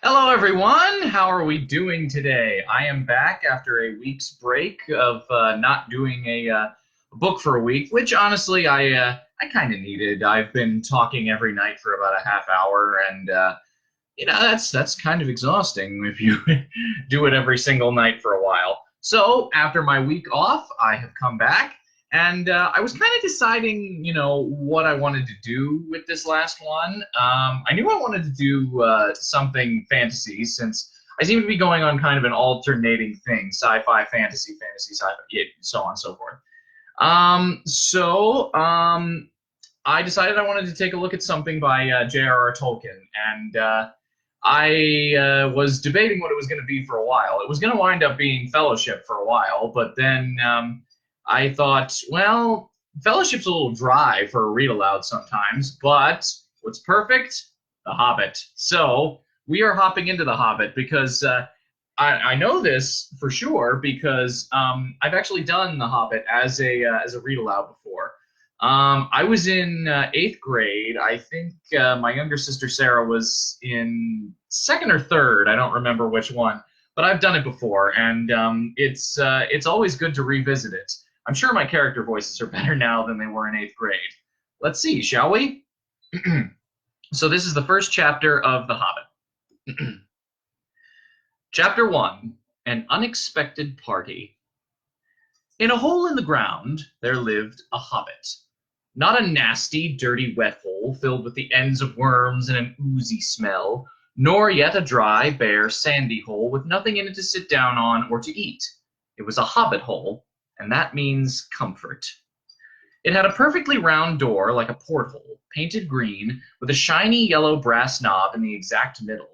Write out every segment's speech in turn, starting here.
Hello, everyone. How are we doing today? I am back after a week's break of not doing a book for a week, which honestly I kind of needed. I've been talking every night for about a half hour, and that's kind of exhausting if you do it every single night for a while. So after my week off, I have come back, and I was kind of deciding, what I wanted to do with this last one. I knew I wanted to do something fantasy since I seem to be going on kind of an alternating thing: sci-fi, fantasy, fantasy, sci-fi, yeah, so on and so forth. I decided I wanted to take a look at something by J.R.R. Tolkien, and I was debating what it was going to be for a while. It was going to wind up being Fellowship for a while, but then I thought, well, Fellowship's a little dry for a read aloud sometimes, but what's perfect? The Hobbit. So we are hopping into The Hobbit because I know this for sure because I've actually done The Hobbit as a read aloud before. I was in eighth grade. I think my younger sister Sarah was in second or third. I don't remember which one, but I've done it before, and it's always good to revisit it. I'm sure my character voices are better now than they were in eighth grade. Let's see, shall we? So this is the first chapter of The Hobbit. Chapter 1: An Unexpected Party. In a hole in the ground there lived a hobbit. Not a nasty, dirty, wet hole filled with the ends of worms and an oozy smell, nor yet a dry, bare, sandy hole with nothing in it to sit down on or to eat. It was a hobbit hole, and that means comfort. It had a perfectly round door like a porthole, painted green, with a shiny yellow brass knob in the exact middle.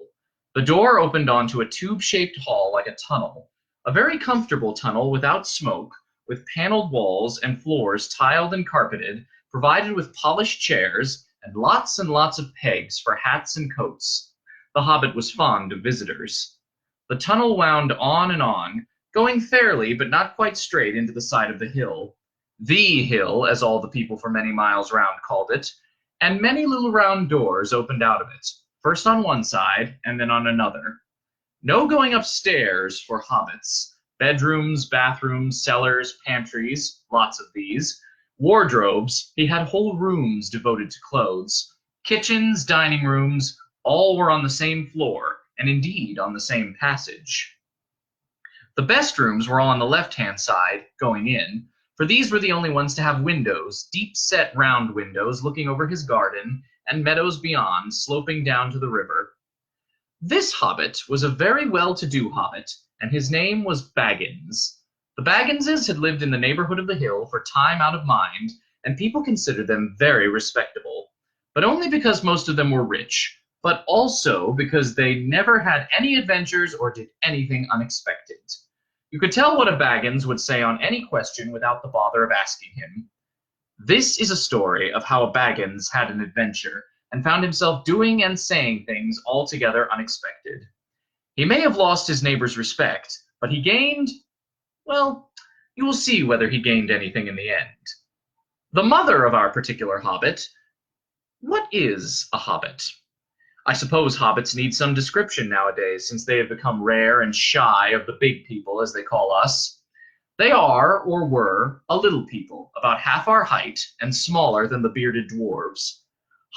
The door opened onto a tube-shaped hall like a tunnel, a very comfortable tunnel without smoke, with paneled walls and floors tiled and carpeted, provided with polished chairs and lots of pegs for hats and coats. The hobbit was fond of visitors. The tunnel wound on and on, going fairly but not quite straight into the side of the hill. The hill, as all the people for many miles round called it, and many little round doors opened out of it, first on one side and then on another. No going upstairs for hobbits. Bedrooms, bathrooms, cellars, pantries, lots of these. Wardrobes, he had whole rooms devoted to clothes. Kitchens, dining rooms, all were on the same floor, and indeed on the same passage. The best rooms were all on the left-hand side, going in, for these were the only ones to have windows, deep-set round windows looking over his garden, and meadows beyond, sloping down to the river. This hobbit was a very well-to-do hobbit, and his name was Baggins. The Bagginses had lived in the neighborhood of the hill for time out of mind, and people considered them very respectable, but only because most of them were rich, but also because they never had any adventures or did anything unexpected. You could tell what a Baggins would say on any question without the bother of asking him. This is a story of how a Baggins had an adventure and found himself doing and saying things altogether unexpected. He may have lost his neighbor's respect, but he gained, well, you will see whether he gained anything in the end. The mother of our particular hobbit. What is a hobbit? I suppose hobbits need some description nowadays, since they have become rare and shy of the big people, as they call us. They are, or were, a little people, about half our height, and smaller than the bearded dwarves.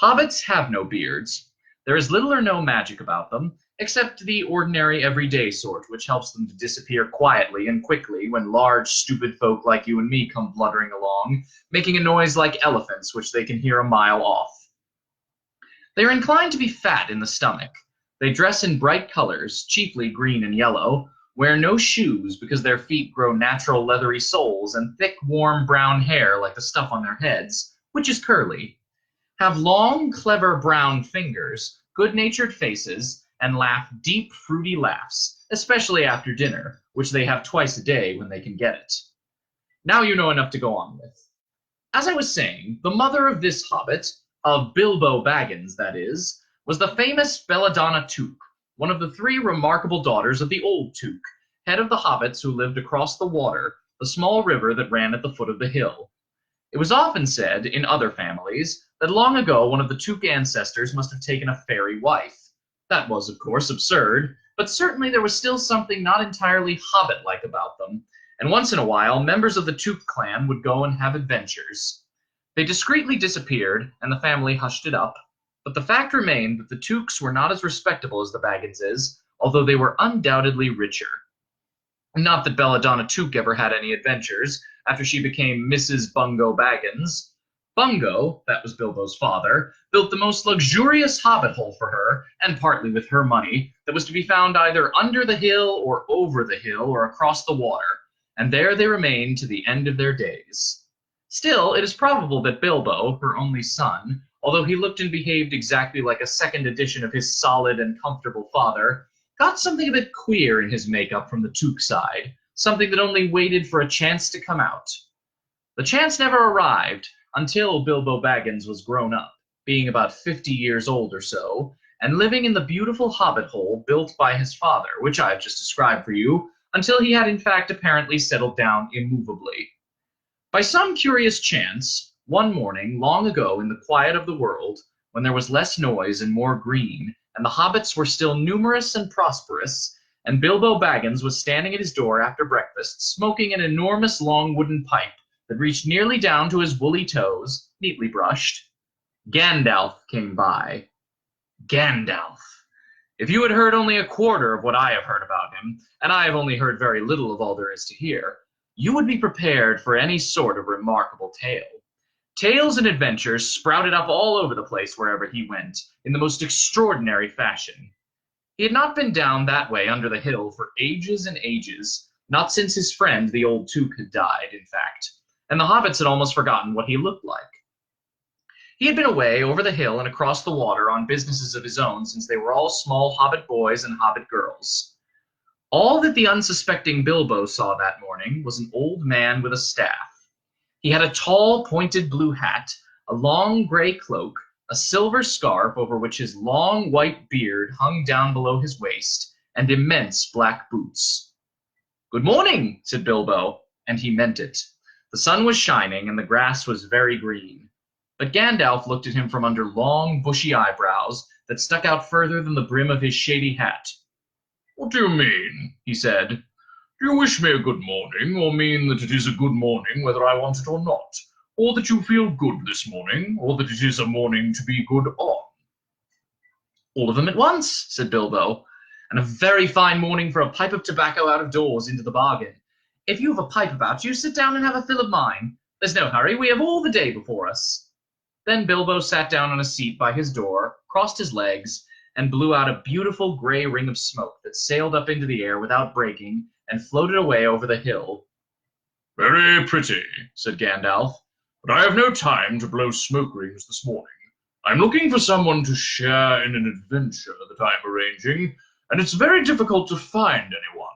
Hobbits have no beards. There is little or no magic about them, except the ordinary everyday sort, which helps them to disappear quietly and quickly when large, stupid folk like you and me come bluttering along, making a noise like elephants which they can hear a mile off. They are inclined to be fat in the stomach. They dress in bright colors, chiefly green and yellow, wear no shoes because their feet grow natural leathery soles, and thick, warm brown hair like the stuff on their heads, which is curly. Have long, clever brown fingers, good-natured faces, and laugh deep, fruity laughs, especially after dinner, which they have twice a day when they can get it. Now you know enough to go on with. As I was saying, the mother of this hobbit, of Bilbo Baggins, that is, was the famous Belladonna Took, one of the three remarkable daughters of the old Took, head of the hobbits who lived across the water, the small river that ran at the foot of the hill. It was often said, in other families, that long ago one of the Took ancestors must have taken a fairy wife. That was, of course, absurd, but certainly there was still something not entirely Hobbit-like about them, and once in a while members of the Took clan would go and have adventures. They discreetly disappeared, and the family hushed it up, but the fact remained that the Tooks were not as respectable as the Bagginses, although they were undoubtedly richer. Not that Belladonna Took ever had any adventures after she became Mrs. Bungo Baggins. Bungo, that was Bilbo's father, built the most luxurious hobbit hole for her, and partly with her money, that was to be found either under the hill or over the hill or across the water, and there they remained to the end of their days. Still, it is probable that Bilbo, her only son, although he looked and behaved exactly like a second edition of his solid and comfortable father, got something a bit queer in his makeup from the Took side, something that only waited for a chance to come out. The chance never arrived until Bilbo Baggins was grown up, being about 50 years old or so, and living in the beautiful hobbit hole built by his father, which I have just described for you, until he had in fact apparently settled down immovably. By some curious chance, one morning long ago in the quiet of the world, when there was less noise and more green, and the hobbits were still numerous and prosperous, and Bilbo Baggins was standing at his door after breakfast, smoking an enormous long wooden pipe that reached nearly down to his woolly toes, neatly brushed, Gandalf came by. Gandalf. If you had heard only a quarter of what I have heard about him, and I have only heard very little of all there is to hear, you would be prepared for any sort of remarkable tale. Tales and adventures sprouted up all over the place wherever he went, in the most extraordinary fashion. He had not been down that way under the hill for ages and ages, not since his friend the old Took had died, in fact, and the hobbits had almost forgotten what he looked like. He had been away over the hill and across the water on businesses of his own since they were all small hobbit boys and hobbit girls. All that the unsuspecting Bilbo saw that morning was an old man with a staff. He had a tall, pointed blue hat, a long gray cloak, a silver scarf over which his long white beard hung down below his waist, and immense black boots. "Good morning," said Bilbo, and he meant it. The sun was shining, and the grass was very green. But Gandalf looked at him from under long, bushy eyebrows that stuck out further than the brim of his shady hat. "What do you mean?" he said. "Do you wish me a good morning, or mean that it is a good morning whether I want it or not, or that you feel good this morning, or that it is a morning to be good on?" "All of them at once," said Bilbo, "and a very fine morning for a pipe of tobacco out of doors into the bargain. If you have a pipe about you, sit down and have a fill of mine. There's no hurry, we have all the day before us." Then Bilbo sat down on a seat by his door, crossed his legs, and blew out a beautiful gray ring of smoke that sailed up into the air without breaking and floated away over the hill. "Very pretty," said Gandalf, "but I have no time to blow smoke rings this morning. I'm looking for someone to share in an adventure that I'm arranging, and it's very difficult to find anyone."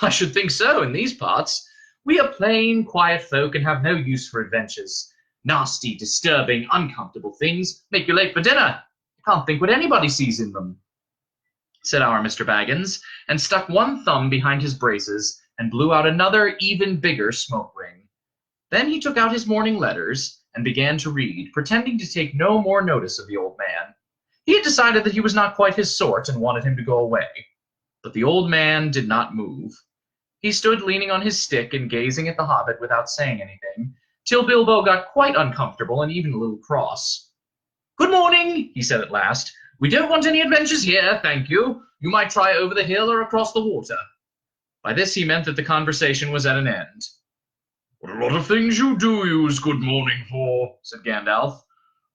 "I should think so, in these parts. We are plain, quiet folk and have no use for adventures. Nasty, disturbing, uncomfortable things make you late for dinner. You can't think what anybody sees in them," said our Mr. Baggins, and stuck one thumb behind his braces and blew out another, even bigger smoke ring. Then he took out his morning letters and began to read, pretending to take no more notice of the old man. He had decided that he was not quite his sort and wanted him to go away. But the old man did not move. He stood leaning on his stick and gazing at the hobbit without saying anything, till Bilbo got quite uncomfortable and even a little cross. "Good morning," he said at last. "We don't want any adventures here, thank you. You might try over the hill or across the water." By this he meant that the conversation was at an end. "What a lot of things you do use good morning for," said Gandalf.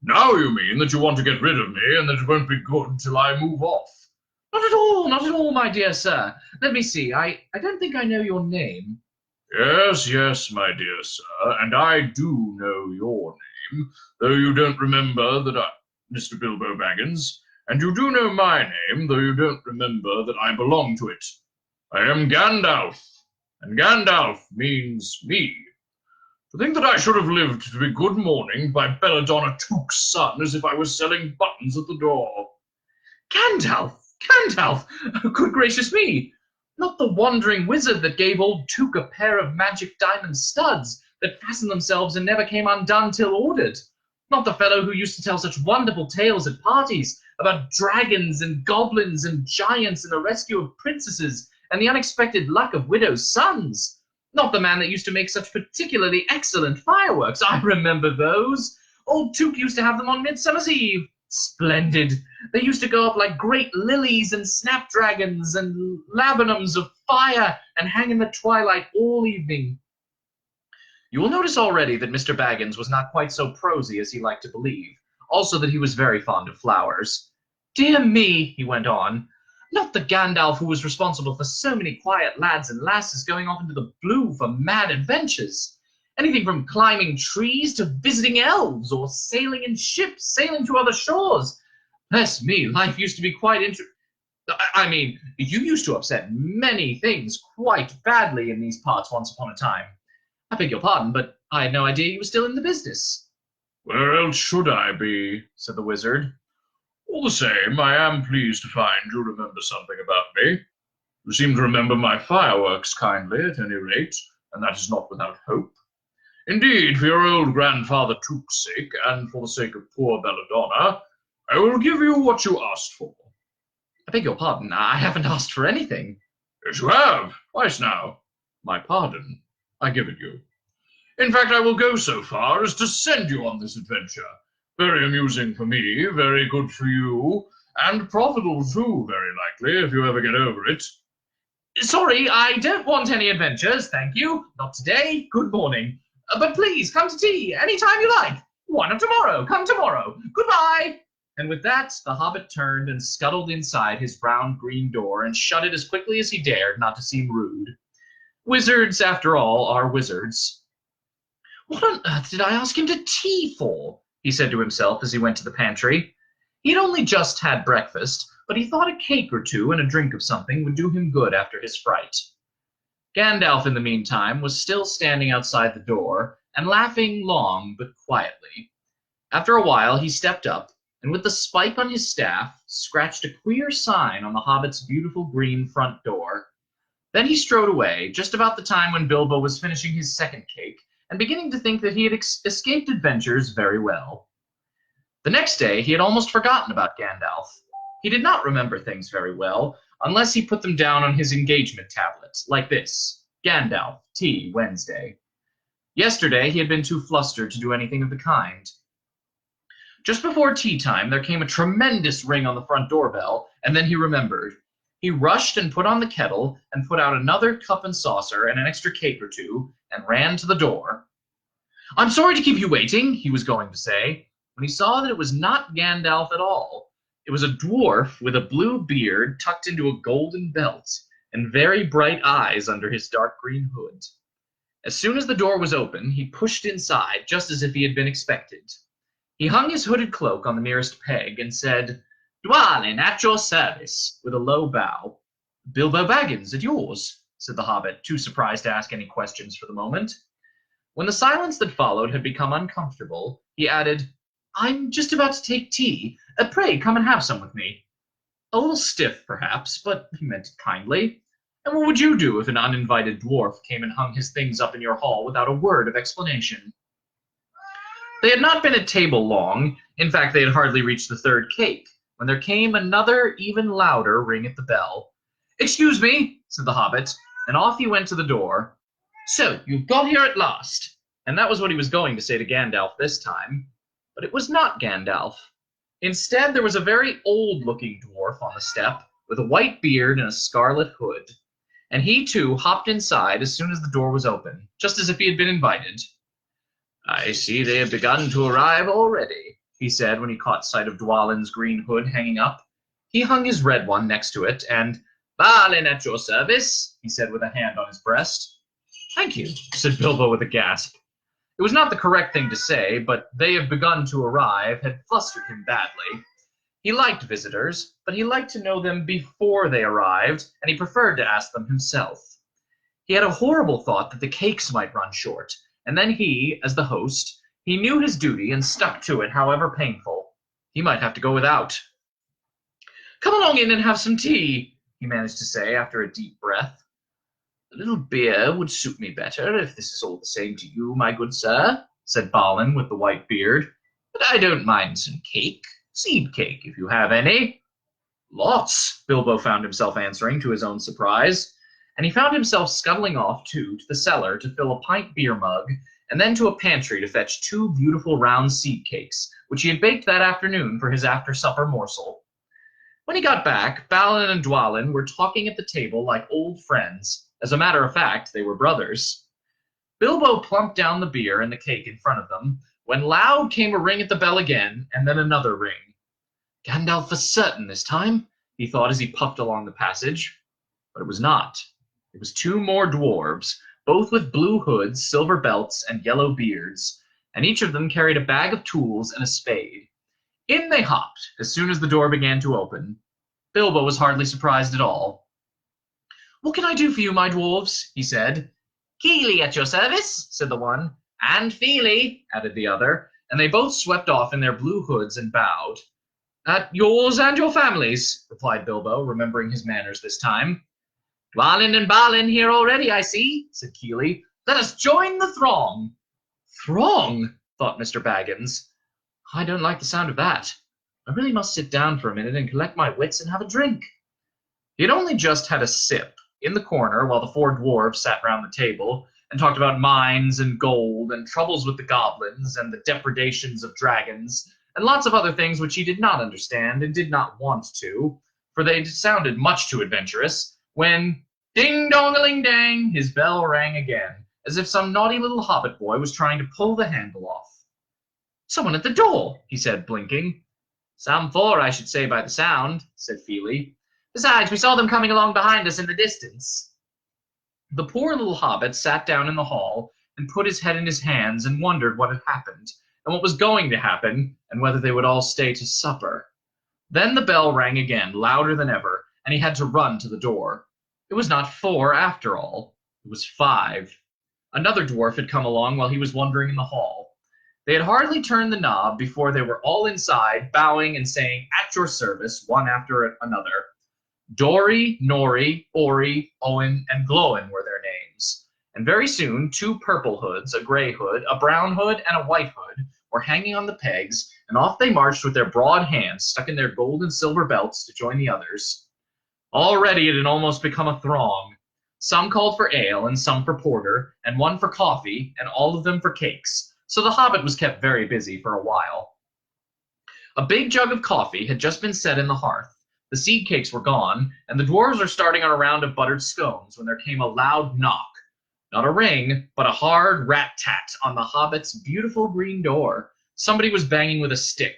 "Now you mean that you want to get rid of me and that it won't be good till I move off." Not at all, my dear sir. Let me see, I don't think I know your name." Yes, my dear sir, and I do know your name, though you don't remember that Mr. Bilbo Baggins, and you do know my name, though you don't remember that I belong to it. I am Gandalf, and Gandalf means me. To think that I should have lived to be good morning by Belladonna Took's son as if I was selling buttons at the door." Gandalf! Oh, good gracious me! Not the wandering wizard that gave old Took a pair of magic diamond studs that fastened themselves and never came undone till ordered. Not the fellow who used to tell such wonderful tales at parties about dragons and goblins and giants and the rescue of princesses and the unexpected luck of widows' sons. Not the man that used to make such particularly excellent fireworks. I remember those. Old Took used to have them on Midsummer's Eve. Splendid. They used to go up like great lilies and snapdragons and laburnums of fire and hang in the twilight all evening. You will notice already that Mr. Baggins was not quite so prosy as he liked to believe, also that he was very fond of flowers. Dear me, he went on, not the Gandalf who was responsible for so many quiet lads and lasses going off into the blue for mad adventures. Anything from climbing trees to visiting elves or sailing in ships, sailing to other shores. Bless me, life used to be quite interesting. I mean, you used to upset many things quite badly in these parts once upon a time. I beg your pardon, but I had no idea you were still in the business. Where else should I be? Said the wizard. All the same, I am pleased to find you remember something about me. You seem to remember my fireworks kindly, at any rate, and that is not without hope. Indeed, for your old grandfather Took's sake, and for the sake of poor Belladonna, I will give you what you asked for. I beg your pardon, I haven't asked for anything. Yes, you have, twice now. My pardon, I give it you. In fact, I will go so far as to send you on this adventure. Very amusing for me, very good for you, and profitable too, very likely, if you ever get over it. Sorry, I don't want any adventures, thank you. Not today. Good morning. But please, come to tea, any time you like. Why not tomorrow? Come tomorrow. Goodbye. And with that, the hobbit turned and scuttled inside his round-green door and shut it as quickly as he dared, not to seem rude. Wizards, after all, are wizards. What on earth did I ask him to tea for? He said to himself as he went to the pantry. He had only just had breakfast, but he thought a cake or two and a drink of something would do him good after his fright. Gandalf, in the meantime, was still standing outside the door and laughing long but quietly. After a while, he stepped up, and with the spike on his staff, scratched a queer sign on the hobbit's beautiful green front door. Then he strode away, just about the time when Bilbo was finishing his second cake, and beginning to think that he had escaped adventures very well. The next day, he had almost forgotten about Gandalf. He did not remember things very well, unless he put them down on his engagement tablet, like this: Gandalf, tea, Wednesday. Yesterday, he had been too flustered to do anything of the kind. Just before tea time, there came a tremendous ring on the front doorbell, and then he remembered. He rushed and put on the kettle and put out another cup and saucer and an extra cake or two and ran to the door. I'm sorry to keep you waiting, he was going to say, when he saw that it was not Gandalf at all. It was a dwarf with a blue beard tucked into a golden belt and very bright eyes under his dark green hood. As soon as the door was open, he pushed inside just as if he had been expected. He hung his hooded cloak on the nearest peg and said, Dwalin, at your service, with a low bow. Bilbo Baggins, at yours, said the hobbit, too surprised to ask any questions for the moment. When the silence that followed had become uncomfortable, he added, I'm just about to take tea. Pray come and have some with me. A little stiff, perhaps, but he meant it kindly. And what would you do if an uninvited dwarf came and hung his things up in your hall without a word of explanation? They had not been at table long. In fact, they had hardly reached the third cake, when there came another, even louder ring at the bell. Excuse me, said the hobbit, and off he went to the door. So, you've got here at last. And that was what he was going to say to Gandalf this time. But it was not Gandalf. Instead, there was a very old-looking dwarf on the step, with a white beard and a scarlet hood. And he, too, hopped inside as soon as the door was open, just as if he had been invited. I see they have begun to arrive already, he said when he caught sight of Dwalin's green hood hanging up. He hung his red one next to it, and, Balin at your service, he said with a hand on his breast. Thank you, said Bilbo with a gasp. It was not the correct thing to say, but they have begun to arrive had flustered him badly. He liked visitors, but he liked to know them before they arrived, and he preferred to ask them himself. He had a horrible thought that the cakes might run short, and then he, as the host, he knew his duty and stuck to it, however painful. He might have to go without. Come along in and have some tea, he managed to say after a deep breath. A little beer would suit me better, if this is all the same to you, my good sir, said Balin with the white beard. But I don't mind some cake, Seed cake, if you have any. Lots, Bilbo found himself answering to his own surprise, and he found himself scuttling off, too, to the cellar to fill a pint beer mug, and then to a pantry to fetch 2 beautiful round seed cakes, which he had baked that afternoon for his after-supper morsel. When he got back, Balin and Dwalin were talking at the table like old friends. As a matter of fact, they were brothers. Bilbo plumped down the beer and the cake in front of them, when loud came a ring at the bell again, and then another ring. Gandalf for certain this time, he thought as he puffed along the passage. But it was not. It was 2 more dwarves, both with blue hoods, silver belts, and yellow beards, and each of them carried a bag of tools and a spade. In they hopped as soon as the door began to open. Bilbo was hardly surprised at all. "What can I do for you, my dwarves?" he said. "Keely at your service," said the one. "And Feely," added the other, and they both swept off in their blue hoods and bowed. "At yours and your families," replied Bilbo, remembering his manners this time. "Dwalin and Balin here already, I see," said Keely. "Let us join the throng." "Throng?" thought Mr. Baggins. "I don't like the sound of that. I really must sit down for a minute and collect my wits and have a drink." He had only just had a sip in the corner while the 4 dwarves sat round the table and talked about mines and gold and troubles with the goblins and the depredations of dragons and lots of other things which he did not understand and did not want to, for they sounded much too adventurous, when, ding-dong-a-ling-dang, his bell rang again, as if some naughty little hobbit boy was trying to pull the handle off. "Someone at the door," he said, blinking. "Some 4, I should say by the sound," said Feely. "Besides, we saw them coming along behind us in the distance." The poor little hobbit sat down in the hall and put his head in his hands and wondered what had happened, and what was going to happen, and whether they would all stay to supper. Then the bell rang again, louder than ever, and he had to run to the door. It was not 4 after all. It was 5. Another dwarf had come along while he was wandering in the hall. They had hardly turned the knob before they were all inside, bowing and saying, "At your service," one after another. Dori, Nori, Ori, Owen, and Glowin were their names, and very soon 2 purple hoods, a gray hood, a brown hood, and a white hood were hanging on the pegs, and off they marched with their broad hands stuck in their gold and silver belts to join the others. Already it had almost become a throng. Some called for ale, and some for porter, and one for coffee, and all of them for cakes, so the hobbit was kept very busy for a while. A big jug of coffee had just been set in the hearth. The seed cakes were gone, and the dwarves were starting on a round of buttered scones when there came a loud knock. Not a ring, but a hard rat-tat on the hobbit's beautiful green door. Somebody was banging with a stick.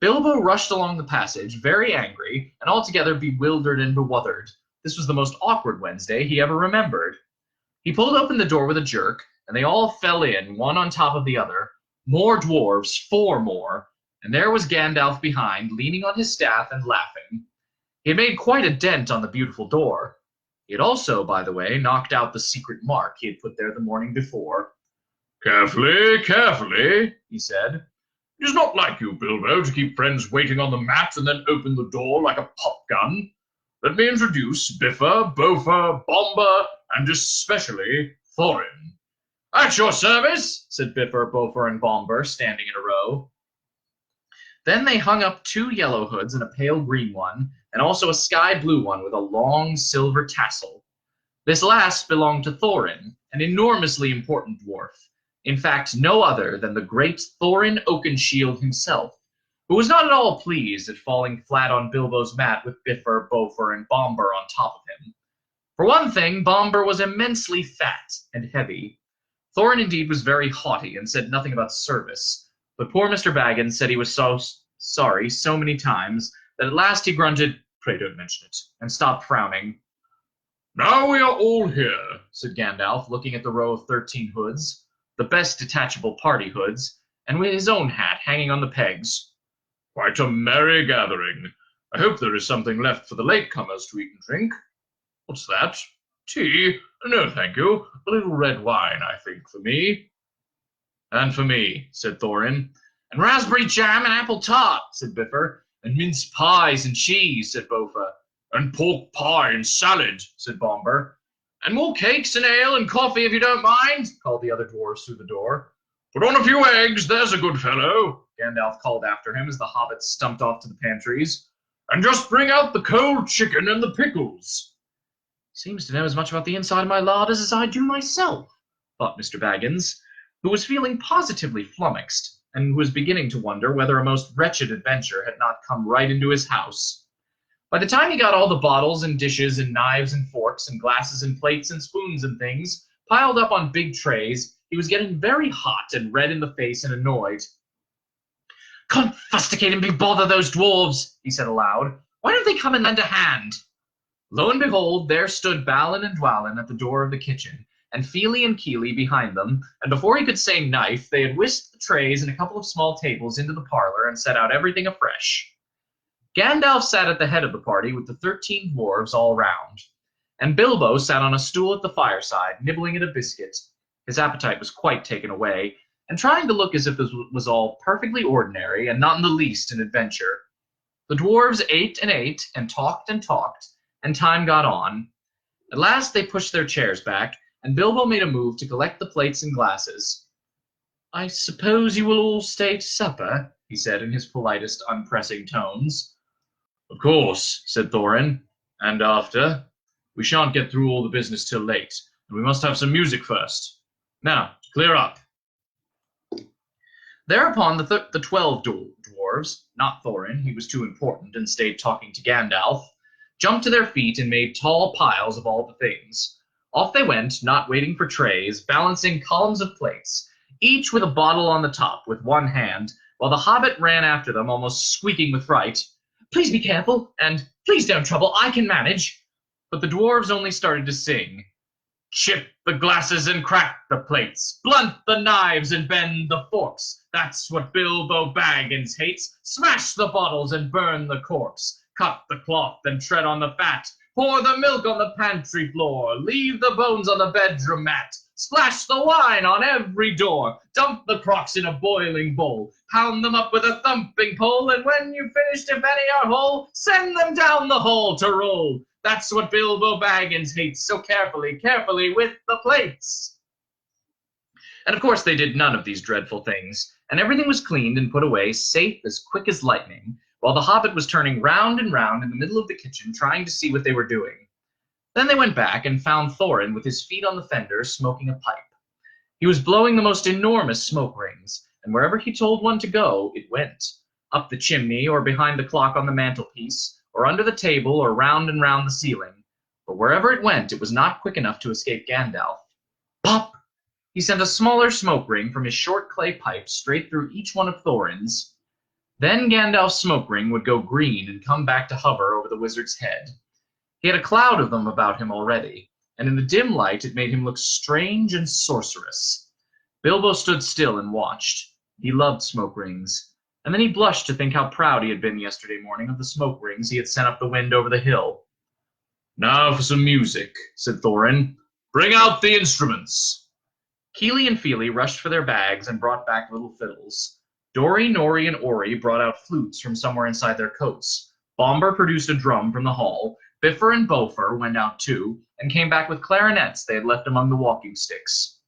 Bilbo rushed along the passage, very angry, and altogether bewildered and bewuthered. This was the most awkward Wednesday he ever remembered. He pulled open the door with a jerk, and they all fell in, one on top of the other. More dwarves, 4 more, and there was Gandalf behind, leaning on his staff and laughing. He had made quite a dent on the beautiful door. He had also, by the way, knocked out the secret mark he had put there the morning before. "Carefully, carefully," he said. "It is not like you, Bilbo, to keep friends waiting on the mat and then open the door like a pop gun. Let me introduce Bifur, Bofer, Bomber, and especially Thorin." "At your service," said Bifur, Bofer, and Bomber, standing in a row. Then they hung up 2 yellow hoods and a pale green one, and also a sky blue one with a long silver tassel. This last belonged to Thorin, an enormously important dwarf. In fact, no other than the great Thorin Oakenshield himself, who was not at all pleased at falling flat on Bilbo's mat with Bifur, Bofer, and Bomber on top of him. For one thing, Bomber was immensely fat and heavy. Thorin indeed was very haughty and said nothing about service, but poor Mr. Baggins said he was so sorry so many times that at last he grunted, "Pray don't mention it," and stopped frowning. "Now we are all here," said Gandalf, looking at the row of 13 hoods, the best detachable party hoods, and with his own hat hanging on the pegs. "Quite a merry gathering. I hope there is something left for the latecomers to eat and drink. What's that? Tea? No, thank you. A little red wine, I think, for me." "And for me," said Thorin. "And raspberry jam and apple tart," said Bifur. "And mince pies and cheese," said Bofer. "And pork pie and salad," said Bomber. "And more cakes and ale and coffee, if you don't mind," called the other dwarves through the door. Put on a few eggs, there's a good fellow, Gandalf called after him as the hobbits stumped off to the pantries. and just bring out the cold chicken and the pickles. Seems to know as much about the inside of my larders as I do myself, thought Mr. Baggins, who was feeling positively flummoxed, and who was beginning to wonder whether a most wretched adventure had not come right into his house. By the time he got all the bottles and dishes and knives and forks and glasses and plates and spoons and things piled up on big trays, he was getting very hot and red in the face and annoyed. "Can't fusticate and be bother those dwarves," he said aloud. "Why don't they come and lend a hand?" Lo and behold, there stood Balin and Dwalin at the door of the kitchen, and Feely and Keely behind them, and before he could say knife, they had whisked the trays and a couple of small tables into the parlor and set out everything afresh. Gandalf sat at the head of the party with the 13 dwarves all round, and Bilbo sat on a stool at the fireside, nibbling at a biscuit. His appetite was quite taken away, and trying to look as if this was all perfectly ordinary and not in the least an adventure. The dwarves ate, and talked, and time got on. At last they pushed their chairs back, and Bilbo made a move to collect the plates and glasses. "I suppose you will all stay to supper," he said in his politest, unpressing tones. Of course, said Thorin, and after. We shan't get through all the business till late, and we must have some music first. Now, clear up. Thereupon the 12 dwarves, not Thorin, he was too important and stayed talking to Gandalf, jumped to their feet and made tall piles of all the things. Off they went, not waiting for trays, balancing columns of plates, each with a bottle on the top with one hand, while the hobbit ran after them, almost squeaking with fright. "Please be careful," and "Please don't trouble, I can manage." But the dwarves only started to sing. "Chip the glasses and crack the plates, blunt the knives and bend the forks. That's what Bilbo Baggins hates. Smash the bottles and burn the corks. Cut the cloth and tread on the fat. Pour the milk on the pantry floor. Leave the bones on the bedroom mat. Splash the wine on every door. Dump the crocks in a boiling bowl. Pound them up with a thumping pole. And when you've finished, if any are whole, send them down the hall to roll. That's what Bilbo Baggins hates. So carefully, carefully with the plates." And of course they did none of these dreadful things, and everything was cleaned and put away safe as quick as lightning, while the hobbit was turning round and round in the middle of the kitchen trying to see what they were doing. Then they went back and found Thorin with his feet on the fender smoking a pipe. He was blowing the most enormous smoke rings, and wherever he told one to go, it went. Up the chimney, or behind the clock on the mantelpiece, or under the table, or round and round the ceiling. But wherever it went, it was not quick enough to escape Gandalf. Pop! He sent a smaller smoke ring from his short clay pipe straight through each one of Thorin's. Then Gandalf's smoke ring would go green and come back to hover over the wizard's head. He had a cloud of them about him already, and in the dim light it made him look strange and sorcerous. Bilbo stood still and watched. He loved smoke rings, and then he blushed to think how proud he had been yesterday morning of the smoke rings he had sent up the wind over the hill. "Now for some music," said Thorin. "Bring out the instruments." Keely and Feely rushed for their bags and brought back little fiddles. Dori, Nori, and Ori brought out flutes from somewhere inside their coats. Bomber produced a drum from the hall. Biffer and Bofer went out too, and came back with clarinets they had left among the walking sticks.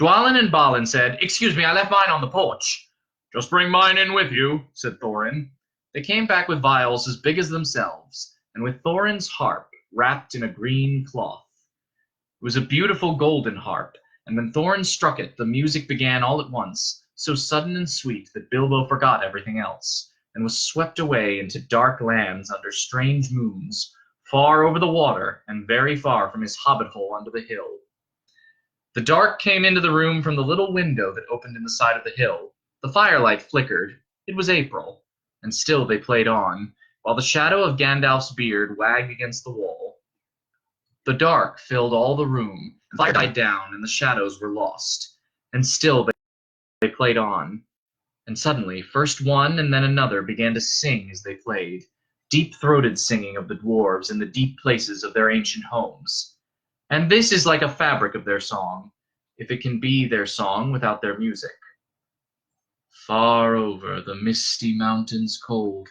Dwalin and Balin said, "Excuse me, I left mine on the porch." "Just bring mine in with you," said Thorin. They came back with vials as big as themselves, and with Thorin's harp wrapped in a green cloth. It was a beautiful golden harp, and when Thorin struck it, the music began all at once, so sudden and sweet that Bilbo forgot everything else, and was swept away into dark lands under strange moons, far over the water and very far from his hobbit hole under the hill. The dark came into the room from the little window that opened in the side of the hill. The firelight flickered. It was April, and still they played on, while the shadow of Gandalf's beard wagged against the wall. The dark filled all the room, the fire died down, and the shadows were lost, and still they played on. And suddenly, first one and then another began to sing as they played, deep-throated singing of the dwarves in the deep places of their ancient homes. And this is like a fabric of their song, if it can be their song without their music. Far over the misty mountains cold,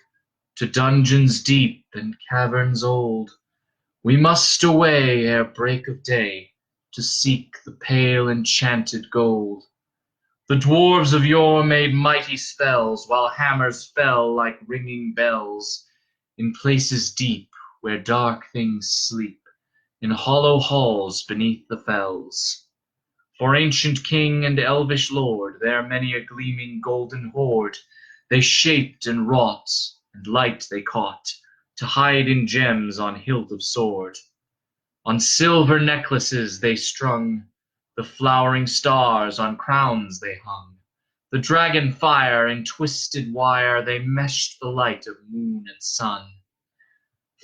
to dungeons deep and caverns old, we must away ere break of day, to seek the pale enchanted gold. The dwarves of yore made mighty spells, while hammers fell like ringing bells, in places deep where dark things sleep, in hollow halls beneath the fells. For ancient king and elvish lord, there many a gleaming golden hoard they shaped and wrought, and light they caught, to hide in gems on hilt of sword. On silver necklaces they strung, the flowering stars on crowns they hung. The dragon fire in twisted wire they meshed the light of moon and sun.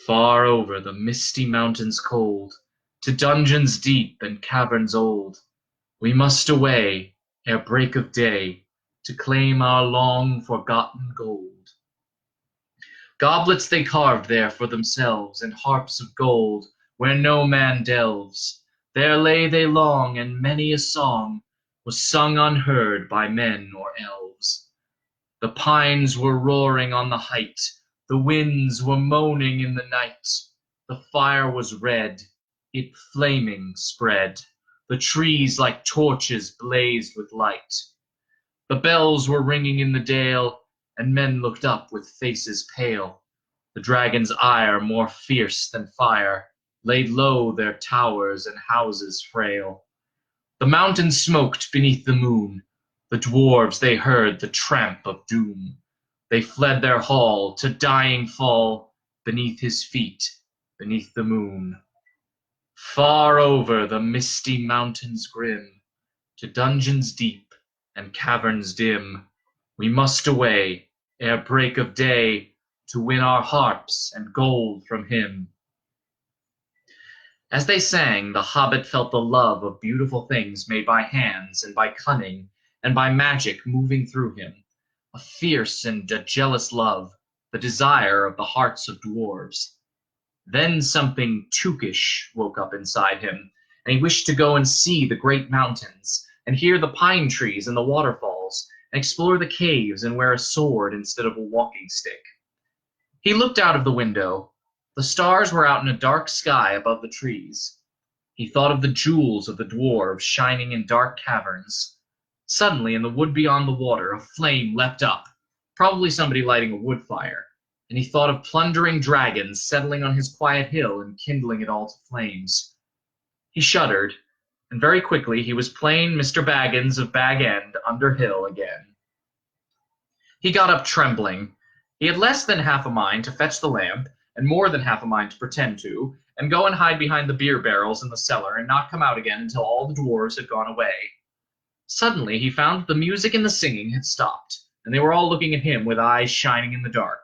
Far over the misty mountains cold, to dungeons deep and caverns old, we must away ere break of day to claim our long forgotten gold. Goblets they carved there for themselves, and harps of gold where no man delves. There lay they long, and many a song was sung unheard by men or elves. The pines were roaring on the height, the winds were moaning in the night. The fire was red, it flaming spread. The trees like torches blazed with light. The bells were ringing in the dale, and men looked up with faces pale. The dragon's ire, more fierce than fire, laid low their towers and houses frail. The mountains smoked beneath the moon. The dwarves, they heard the tramp of doom. They fled their hall to dying fall beneath his feet, beneath the moon. Far over the misty mountains grim, to dungeons deep and caverns dim, we must away ere break of day to win our harps and gold from him. As they sang, the hobbit felt the love of beautiful things made by hands and by cunning and by magic moving through him, a fierce and a jealous love, the desire of the hearts of dwarves. Then something tookish woke up inside him, and he wished to go and see the great mountains, and hear the pine trees and the waterfalls, and explore the caves and wear a sword instead of a walking stick. He looked out of the window. The stars were out in a dark sky above the trees. He thought of the jewels of the dwarves shining in dark caverns. Suddenly, in the wood beyond the water, a flame leapt up, probably somebody lighting a wood fire, and he thought of plundering dragons settling on his quiet hill and kindling it all to flames. He shuddered, and very quickly he was plain Mr. Baggins of Bag End under hill again. He got up trembling. He had less than half a mind to fetch the lamp, and more than half a mind to pretend to, and go and hide behind the beer barrels in the cellar and not come out again until all the dwarves had gone away. Suddenly he found that the music and the singing had stopped, and they were all looking at him with eyes shining in the dark.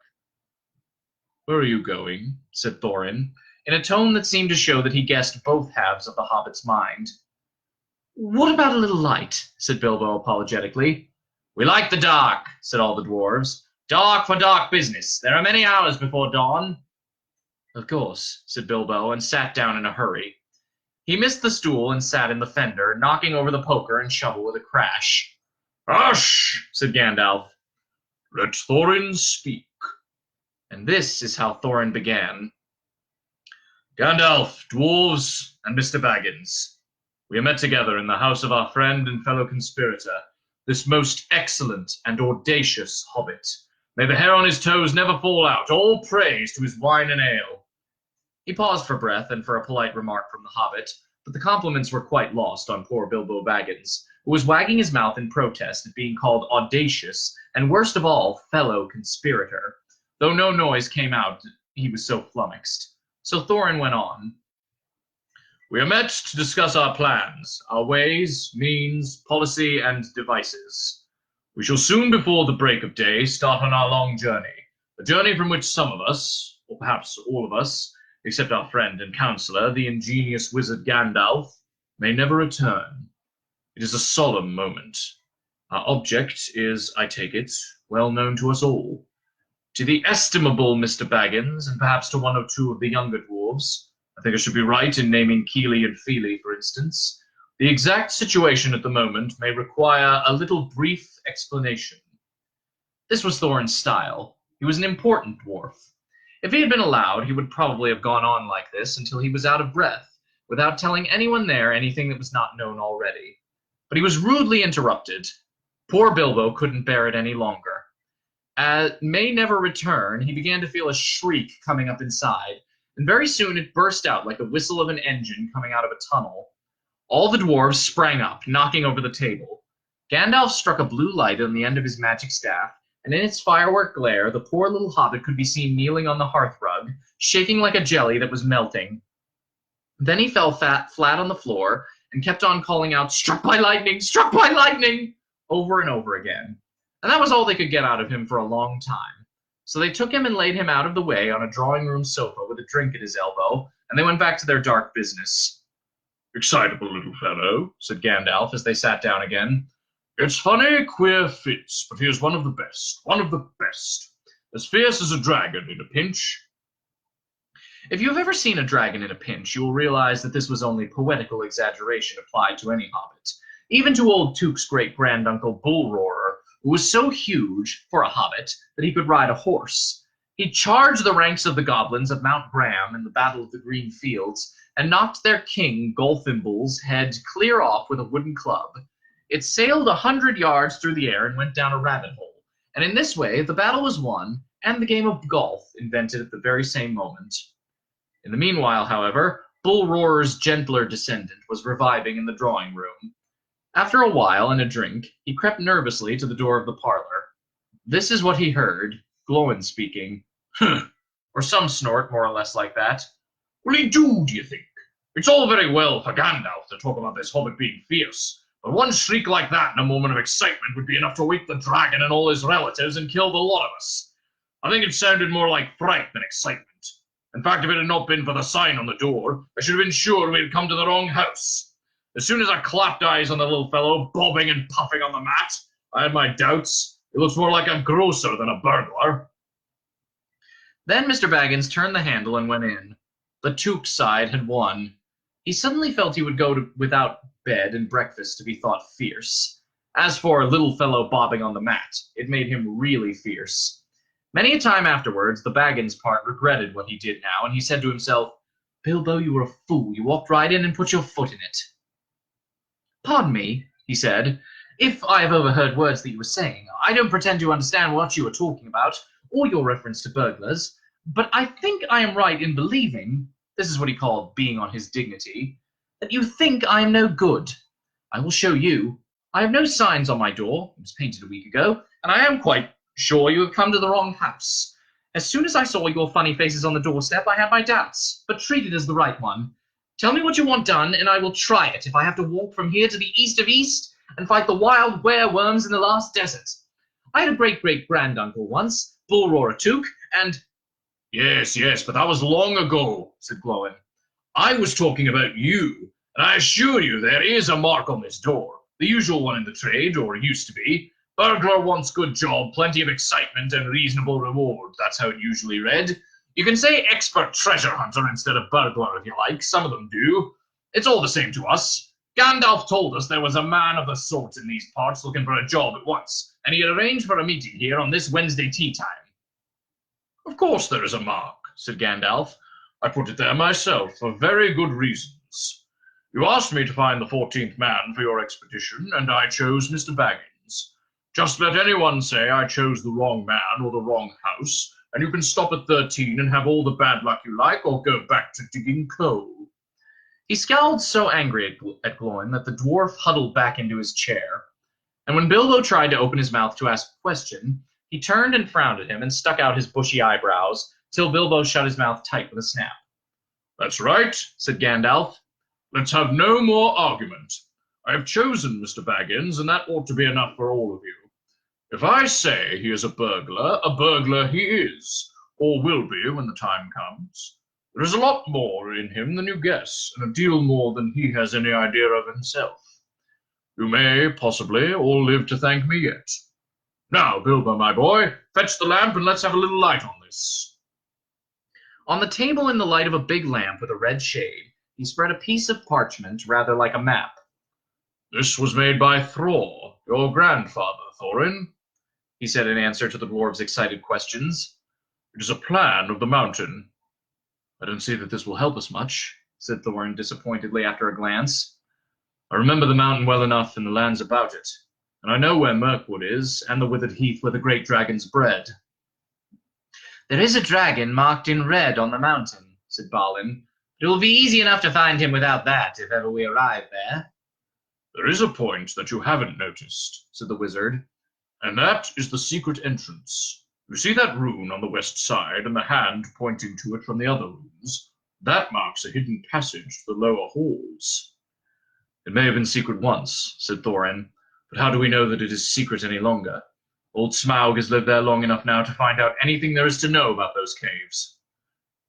"Where are you going?" said Thorin, in a tone that seemed to show that he guessed both halves of the hobbit's mind. "What about a little light?" said Bilbo apologetically. "We like the dark," said all the dwarves. "Dark for dark business. There are many hours before dawn." "Of course," said Bilbo, and sat down in a hurry. He missed the stool and sat in the fender, knocking over the poker and shovel with a crash. "Hush!" said Gandalf. "Let Thorin speak." And this is how Thorin began. "Gandalf, dwarves, and Mr. Baggins, we are met together in the house of our friend and fellow conspirator, this most excellent and audacious hobbit. May the hair on his toes never fall out. All praise to his wine and ale." He paused for breath and for a polite remark from the hobbit, but the compliments were quite lost on poor Bilbo Baggins, who was wagging his mouth in protest at being called audacious, and worst of all, fellow conspirator, though no noise came out, he was so flummoxed. So Thorin went on. "We are met to discuss our plans, our ways, means, policy, and devices. We shall soon before the break of day start on our long journey, a journey from which some of us, or perhaps all of us, except our friend and counselor, the ingenious wizard Gandalf, may never return. It is a solemn moment. Our object is, I take it, well known to us all. To the estimable Mr. Baggins, and perhaps to one or two of the younger dwarves, I think I should be right in naming Keely and Feely, for instance, the exact situation at the moment may require a little brief explanation." This was Thorin's style. He was an important dwarf. If he had been allowed, he would probably have gone on like this until he was out of breath, without telling anyone there anything that was not known already. But he was rudely interrupted. Poor Bilbo couldn't bear it any longer. As May never return, he began to feel a shriek coming up inside, and very soon it burst out like the whistle of an engine coming out of a tunnel. All the dwarves sprang up, knocking over the table. Gandalf struck a blue light on the end of his magic staff, and in its firework glare, the poor little hobbit could be seen kneeling on the hearthrug, shaking like a jelly that was melting. Then he fell flat on the floor and kept on calling out, "Struck by lightning! Struck by lightning!" over and over again. And that was all they could get out of him for a long time. So they took him and laid him out of the way on a drawing-room sofa with a drink at his elbow, and they went back to their dark business. "Excitable little fellow," said Gandalf as they sat down again. "It's funny, queer fits, but he is one of the best, one of the best. As fierce as a dragon in a pinch." If you have ever seen a dragon in a pinch, you will realize that this was only poetical exaggeration applied to any hobbit, even to old Took's great-granduncle Bullroarer, who was so huge, for a hobbit, that he could ride a horse. He charged the ranks of the goblins of Mount Graham in the Battle of the Green Fields, and knocked their king, Golthimble's head clear off with a wooden club. It sailed 100 yards through the air and went down a rabbit hole, and in this way the battle was won, and the game of golf invented at the very same moment. In the meanwhile, however, Bullroarer's gentler descendant was reviving in the drawing-room. After a while and a drink, he crept nervously to the door of the parlor. This is what he heard, Glóin speaking. Or some snort more or less like that. "Will he do you think? It's all very well for Gandalf to talk about this hobbit being fierce, but one shriek like that in a moment of excitement would be enough to wake the dragon and all his relatives and kill the lot of us. I think it sounded more like fright than excitement. In fact, if it had not been for the sign on the door, I should have been sure we had come to the wrong house. As soon as I clapped eyes on the little fellow, bobbing and puffing on the mat, I had my doubts. He looks more like a grocer than a burglar." Then Mr. Baggins turned the handle and went in. The Took side had won. He suddenly felt he would go without bed and breakfast to be thought fierce. As for little fellow bobbing on the mat, it made him really fierce. Many a time afterwards, the Baggins part regretted what he did now, and he said to himself, "Bilbo, you were a fool. You walked right in and put your foot in it." "Pardon me," he said, "if I have overheard words that you were saying. I don't pretend to understand what you are talking about, or your reference to burglars, but I think I am right in believing," this is what he called being on his dignity, "that you think I am no good. I will show you. I have no signs on my door. It was painted a week ago, and I am quite sure you have come to the wrong house. As soon as I saw your funny faces on the doorstep, I had my doubts, but treat it as the right one. Tell me what you want done, and I will try it if I have to walk from here to the east of East and fight the wild wereworms in the last desert. I had a great-great-granduncle once, Bullroarer Took, and—" Yes, but that was long ago," said Glóin. "I was talking about you, and I assure you there is a mark on this door, the usual one in the trade, or used to be. Burglar wants good job, plenty of excitement, and reasonable reward. That's how it usually read. You can say expert treasure hunter instead of burglar if you like. Some of them do. It's all the same to us. Gandalf told us there was a man of the sort in these parts looking for a job at once, and he had arranged for a meeting here on this Wednesday tea time." "Of course there is a mark," said Gandalf. "I put it there myself for very good reasons. You asked me to find the 14th man for your expedition, and I chose Mr. Baggins. Just let anyone say I chose the wrong man or the wrong house, and you can stop at 13 and have all the bad luck you like, or go back to digging coal." He scowled so angry at Glóin that the dwarf huddled back into his chair. And when Bilbo tried to open his mouth to ask a question, he turned and frowned at him and stuck out his bushy eyebrows, till Bilbo shut his mouth tight with a snap. "That's right," said Gandalf. "Let's have no more argument. I have chosen Mr. Baggins, and that ought to be enough for all of you. If I say he is a burglar he is, or will be when the time comes. There is a lot more in him than you guess, and a deal more than he has any idea of himself. You may, possibly, all live to thank me yet. Now, Bilbo, my boy, fetch the lamp and let's have a little light on this." On the table in the light of a big lamp with a red shade, he spread a piece of parchment rather like a map. "This was made by Thror, your grandfather, Thorin," he said in answer to the dwarves' excited questions. "It is a plan of the mountain." "I don't see that this will help us much," said Thorin disappointedly after a glance. "I remember the mountain well enough and the lands about it. and I know where Mirkwood is, and the withered heath where the great dragons bred." "There is a dragon marked in red on the mountain," said Balin, "but it will be easy enough to find him without that, if ever we arrive there." "There is a point that you haven't noticed," said the wizard, "and that is the secret entrance. You see that rune on the west side and the hand pointing to it from the other runes? That marks a hidden passage to the lower halls." "It may have been secret once," said Thorin, "but how do we know that it is secret any longer? Old Smaug has lived there long enough now to find out anything there is to know about those caves."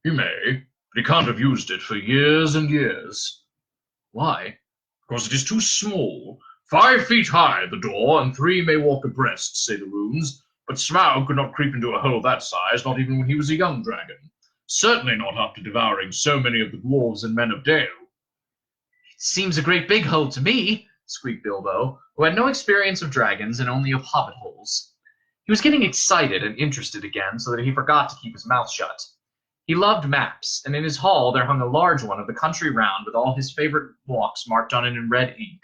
"He may, but he can't have used it for years and years." "Why?" "Because it is too small. 5 feet high, the door, and 3 may walk abreast, say the runes. But Smaug could not creep into a hole that size, not even when he was a young dragon. Certainly not after devouring so many of the dwarves and men of Dale." "It seems a great big hole to me," squeaked Bilbo, who had no experience of dragons and only of hobbit holes. He was getting excited and interested again, so that he forgot to keep his mouth shut. He loved maps, and in his hall there hung a large one of the country round with all his favorite walks marked on it in red ink.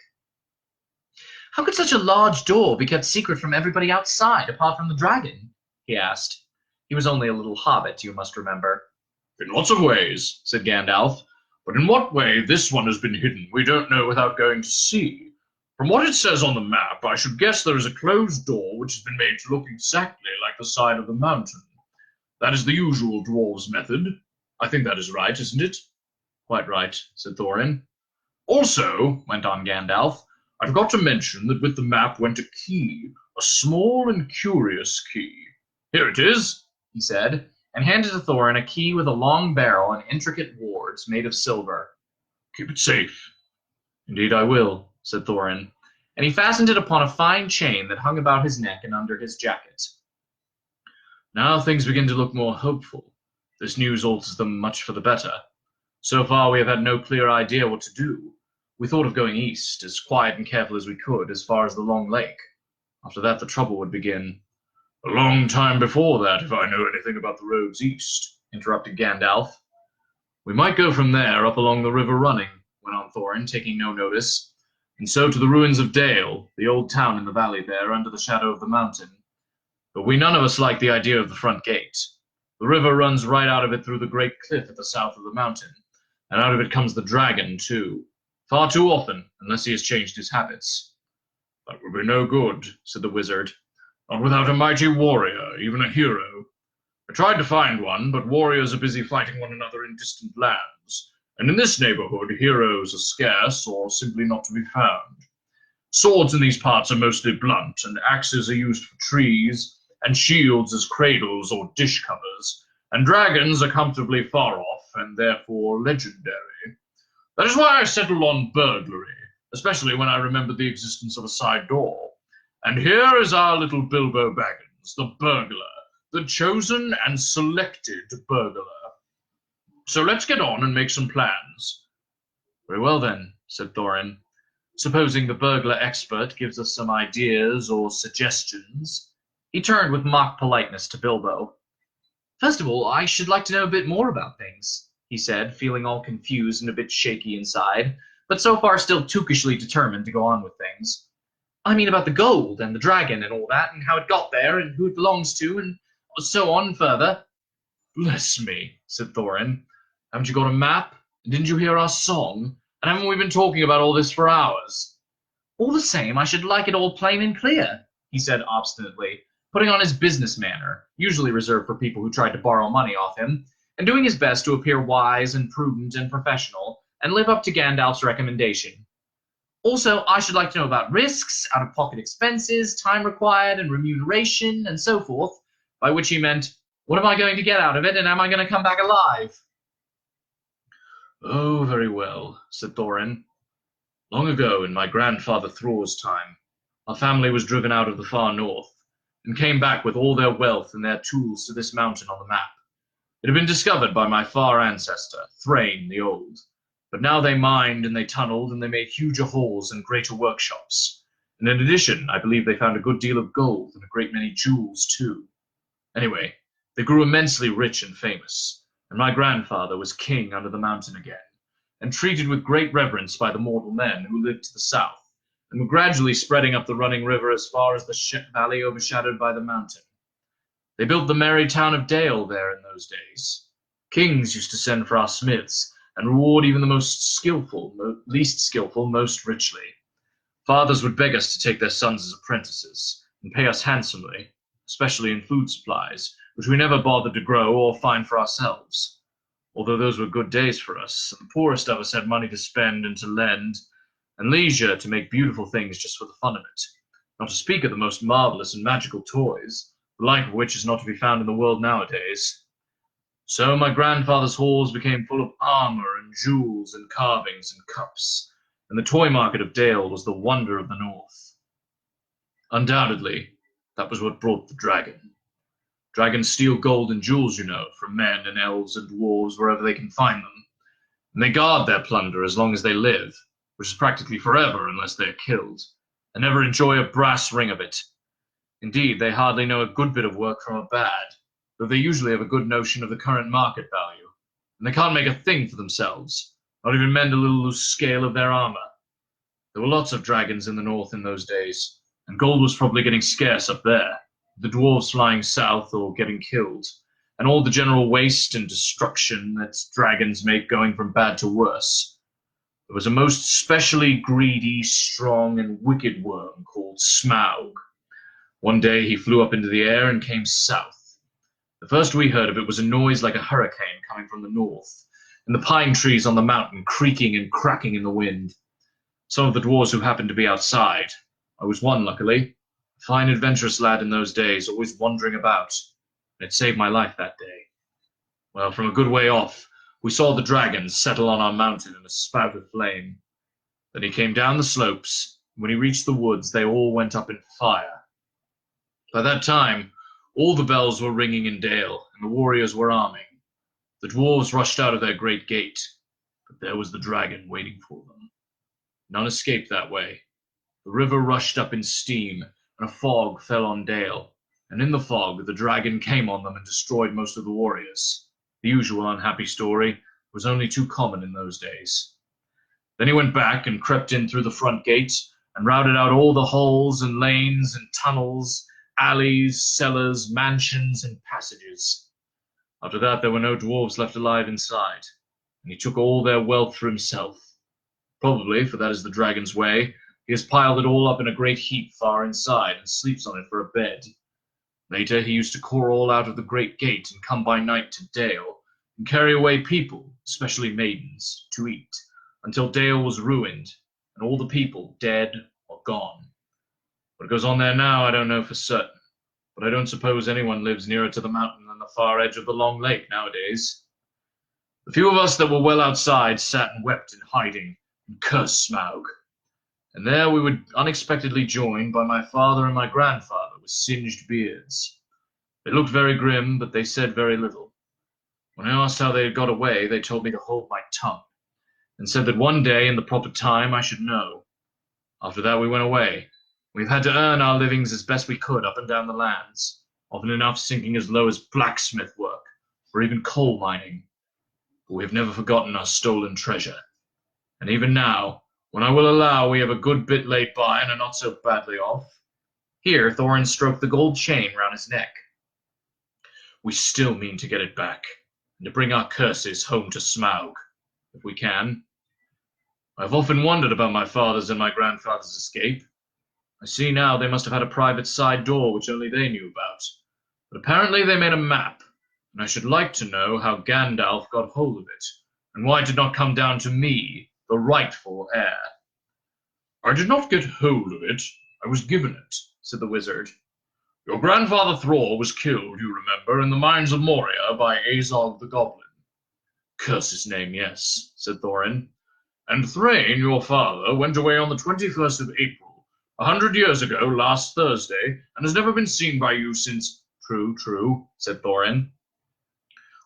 "How could such a large door be kept secret from everybody outside, apart from the dragon?" he asked. He was only a little hobbit, you must remember. "In lots of ways," said Gandalf. "But in what way this one has been hidden we don't know without going to see. From what it says on the map, I should guess there is a closed door which has been made to look exactly like the side of the mountain. That is the usual dwarves' method. I think that is right, isn't it?" "Quite right," said Thorin. "Also," went on Gandalf, "I forgot to mention that with the map went a key, a small and curious key. Here it is," he said, and handed to Thorin a key with a long barrel and intricate wards made of silver. "Keep it safe." "Indeed I will," said Thorin, and he fastened it upon a fine chain that hung about his neck and under his jacket. "Now things begin to look more hopeful. This news alters them much for the better. So far we have had no clear idea what to do. We thought of going east, as quiet and careful as we could, as far as the Long Lake. After that the trouble would begin." "A long time before that, if I know anything about the roads east," interrupted Gandalf. "We might go from there up along the river Running," went on Thorin, taking no notice, "and so to the ruins of Dale, the old town in the valley there, under the shadow of the mountain. But we none of us like the idea of the front gate. The river runs right out of it through the great cliff at the south of the mountain, and out of it comes the dragon, too. Far too often, unless he has changed his habits." "That would be no good," said the wizard. "Not without a mighty warrior, even a hero. I tried to find one, but warriors are busy fighting one another in distant lands, and in this neighborhood heroes are scarce or simply not to be found. Swords in these parts are mostly blunt, and axes are used for trees, and shields as cradles or dish covers, and dragons are comfortably far off, and therefore legendary. That is why I settled on burglary, especially when I remembered the existence of a side door. And here is our little Bilbo Baggins, the burglar, the chosen and selected burglar. So let's get on and make some plans." "Very well then," said Thorin. "Supposing the burglar expert gives us some ideas or suggestions." He turned with mock politeness to Bilbo. "First of all, I should like to know a bit more about things," he said, feeling all confused and a bit shaky inside, but so far still tookishly determined to go on with things. "I mean about the gold and the dragon and all that, and how it got there, and who it belongs to, and so on further." "Bless me," said Thorin. "Haven't you got a map? And didn't you hear our song? And haven't we been talking about all this for hours?" "All the same, I should like it all plain and clear," he said obstinately, putting on his business manner, usually reserved for people who tried to borrow money off him, and doing his best to appear wise and prudent and professional, and live up to Gandalf's recommendation. "Also, I should like to know about risks, out-of-pocket expenses, time required, and remuneration, and so forth," by which he meant, what am I going to get out of it, and am I going to come back alive? "Oh, very well," said Thorin. "Long ago, in my grandfather Thror's time, our family was driven out of the far north, and came back with all their wealth and their tools to this mountain on the map. It had been discovered by my far ancestor, Thrain the Old, but now they mined and they tunneled and they made huger halls and greater workshops. And in addition, I believe they found a good deal of gold and a great many jewels too. Anyway, they grew immensely rich and famous, and my grandfather was king under the mountain again, and treated with great reverence by the mortal men who lived to the south, and were gradually spreading up the running river as far as the valley overshadowed by the mountain. They built the merry town of Dale there in those days. Kings used to send for our smiths, and reward even the least skillful, most richly. Fathers would beg us to take their sons as apprentices, and pay us handsomely, especially in food supplies, which we never bothered to grow or find for ourselves. Although those were good days for us, and the poorest of us had money to spend and to lend, and leisure to make beautiful things just for the fun of it, not to speak of the most marvelous and magical toys, the like of which is not to be found in the world nowadays. So my grandfather's halls became full of armor and jewels and carvings and cups, and the toy market of Dale was the wonder of the north. Undoubtedly, that was what brought the dragon. Dragons steal gold and jewels, you know, from men and elves and dwarves wherever they can find them, and they guard their plunder as long as they live, which is practically forever unless they are killed, and never enjoy a brass ring of it. Indeed, they hardly know a good bit of work from a bad, though they usually have a good notion of the current market value, and they can't make a thing for themselves, not even mend a little loose scale of their armor. There were lots of dragons in the north in those days, and gold was probably getting scarce up there, the dwarves flying south or getting killed, and all the general waste and destruction that dragons make going from bad to worse. There was a most specially greedy, strong, and wicked worm called Smaug. One day he flew up into the air and came south. The first we heard of it was a noise like a hurricane coming from the north, and the pine trees on the mountain creaking and cracking in the wind. Some of the dwarves who happened to be outside, I was one luckily, a fine adventurous lad in those days, always wandering about, and it saved my life that day. Well, from a good way off, we saw the dragon settle on our mountain in a spout of flame. Then he came down the slopes, and when he reached the woods, they all went up in fire. By that time, all the bells were ringing in Dale, and the warriors were arming. The dwarves rushed out of their great gate, but there was the dragon waiting for them. None escaped that way. The river rushed up in steam, and a fog fell on Dale, and in the fog the dragon came on them and destroyed most of the warriors. The usual unhappy story was only too common in those days. Then he went back and crept in through the front gate, and routed out all the holes and lanes and tunnels, alleys, cellars, mansions, and passages. After that there were no dwarves left alive inside, and he took all their wealth for himself. Probably, for that is the dragon's way, he has piled it all up in a great heap far inside, and sleeps on it for a bed. Later he used to crawl out of the great gate and come by night to Dale, and carry away people, especially maidens, to eat, until Dale was ruined, and all the people dead or gone. What goes on there now I don't know for certain, but I don't suppose anyone lives nearer to the mountain than the far edge of the long lake nowadays. The few of us that were well outside sat and wept in hiding, and cursed Smaug. And there we were unexpectedly joined by my father and my grandfather with singed beards. They looked very grim, but they said very little. When I asked how they had got away, they told me to hold my tongue, and said that one day in the proper time I should know. After that we went away. We've had to earn our livings as best we could up and down the lands, often enough sinking as low as blacksmith work, or even coal mining. But we have never forgotten our stolen treasure. And even now, when I will allow we have a good bit laid by and are not so badly off, here Thorin stroked the gold chain round his neck. We still mean to get it back, and to bring our curses home to Smaug, if we can. I've often wondered about my father's and my grandfather's escape. I see now they must have had a private side door which only they knew about. But apparently they made a map, and I should like to know how Gandalf got hold of it, and why it did not come down to me, the rightful heir. I did not get hold of it, I was given it, said the wizard. Your grandfather Thrall was killed, you remember, in the mines of Moria by Azog the Goblin. Curse his name, yes, said Thorin. And Thrain, your father, went away on the 21st of April, 100 years ago, last Thursday, and has never been seen by you since. True, said Thorin.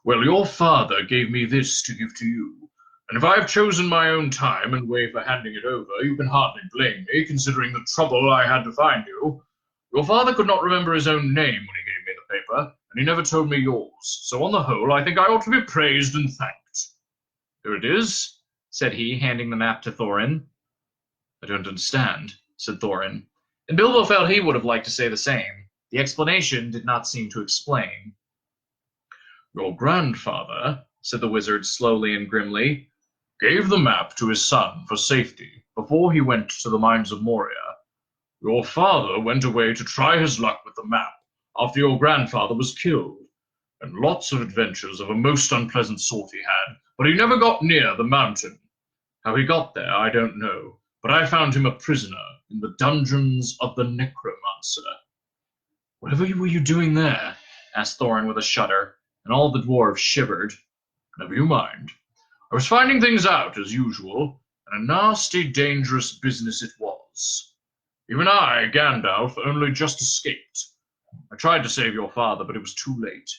Well, your father gave me this to give to you, and if I have chosen my own time and way for handing it over, you can hardly blame me, considering the trouble I had to find you. Your father could not remember his own name when he gave me the paper, and he never told me yours, so on the whole I think I ought to be praised and thanked. Here it is, said he, handing the map to Thorin. I don't understand, said Thorin, and Bilbo felt he would have liked to say the same. The explanation did not seem to explain. Your grandfather, said the wizard slowly and grimly, gave the map to his son for safety before he went to the mines of Moria. Your father went away to try his luck with the map after your grandfather was killed, and lots of adventures of a most unpleasant sort he had, but he never got near the mountain. How he got there, I don't know, but I found him a prisoner in the dungeons of the Necromancer. Whatever were you doing there? Asked Thorin with a shudder, and all the dwarves shivered. Never you mind. I was finding things out, as usual, and a nasty, dangerous business it was. Even I, Gandalf, only just escaped. I tried to save your father, but it was too late.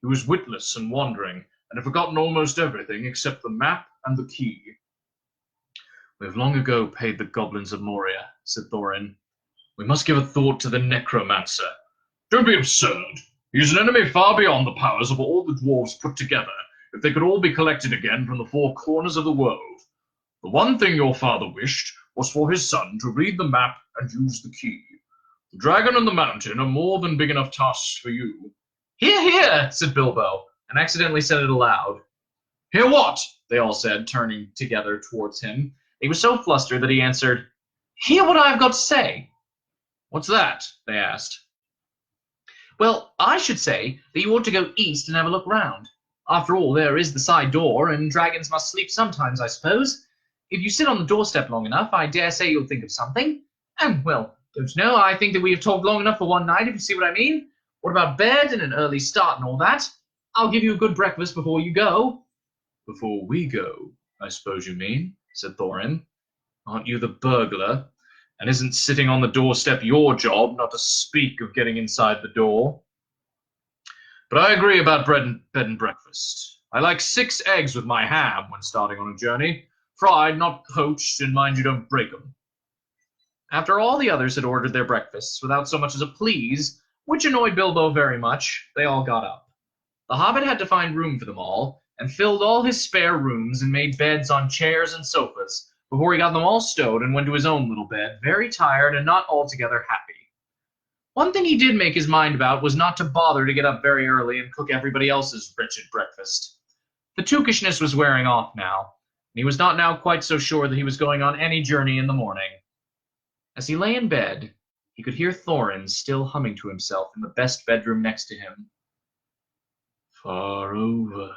He was witless and wandering, and had forgotten almost everything except the map and the key. We have long ago paid the goblins of Moria, said Thorin. We must give a thought to the Necromancer. Don't be absurd. He is an enemy far beyond the powers of all the dwarves put together, if they could all be collected again from the four corners of the world. The one thing your father wished was for his son to read the map and use the key. The dragon and the mountain are more than big enough tasks for you. Hear, hear, said Bilbo, and accidentally said it aloud. Hear what? They all said, turning together towards him. He was so flustered that he answered, Hear what I have got to say. What's that? They asked. Well, I should say that you ought to go east and have a look round. After all, there is the side door, and dragons must sleep sometimes, I suppose. If you sit on the doorstep long enough, I dare say you'll think of something. And, well, don't you know, I think that we have talked long enough for one night, if you see what I mean. What about bed and an early start and all that? I'll give you a good breakfast before you go. Before we go, I suppose you mean, said Thorin. Aren't you the burglar? And isn't sitting on the doorstep your job, not to speak of getting inside the door? But I agree about bed and breakfast. I like 6 eggs with my ham when starting on a journey. Fried, not poached, and mind you don't break 'em. After all the others had ordered their breakfasts without so much as a please, which annoyed Bilbo very much, they all got up. The Hobbit had to find room for them all, and filled all his spare rooms and made beds on chairs and sofas, before he got them all stowed and went to his own little bed, very tired and not altogether happy. One thing he did make his mind about was not to bother to get up very early and cook everybody else's wretched breakfast. The tookishness was wearing off now, and he was not now quite so sure that he was going on any journey in the morning. As he lay in bed, he could hear Thorin still humming to himself in the best bedroom next to him. Far over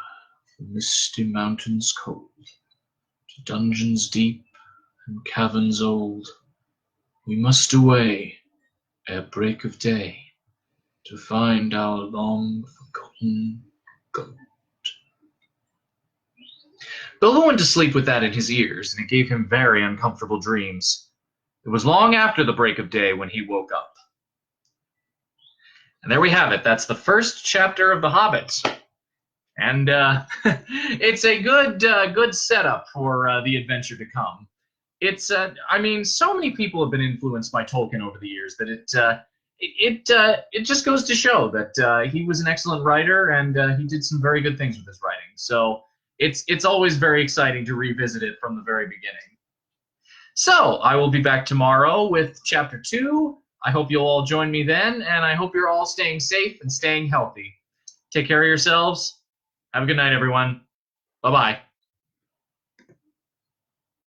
the misty mountains cold, to dungeons deep and caverns old, we must away ere break of day to find our long forgotten gold. Bilbo went to sleep with that in his ears, and it gave him very uncomfortable dreams. It was long after the break of day when he woke up. And there we have it. That's the first chapter of The Hobbit. And it's a good setup for the adventure to come. It's, I mean, so many people have been influenced by Tolkien over the years that it just goes to show that he was an excellent writer, and he did some very good things with his writing. So it's always very exciting to revisit it from the very beginning. So I will be back tomorrow with Chapter 2. I hope you'll all join me then, and I hope you're all staying safe and staying healthy. Take care of yourselves. Have a good night, everyone. Bye-bye.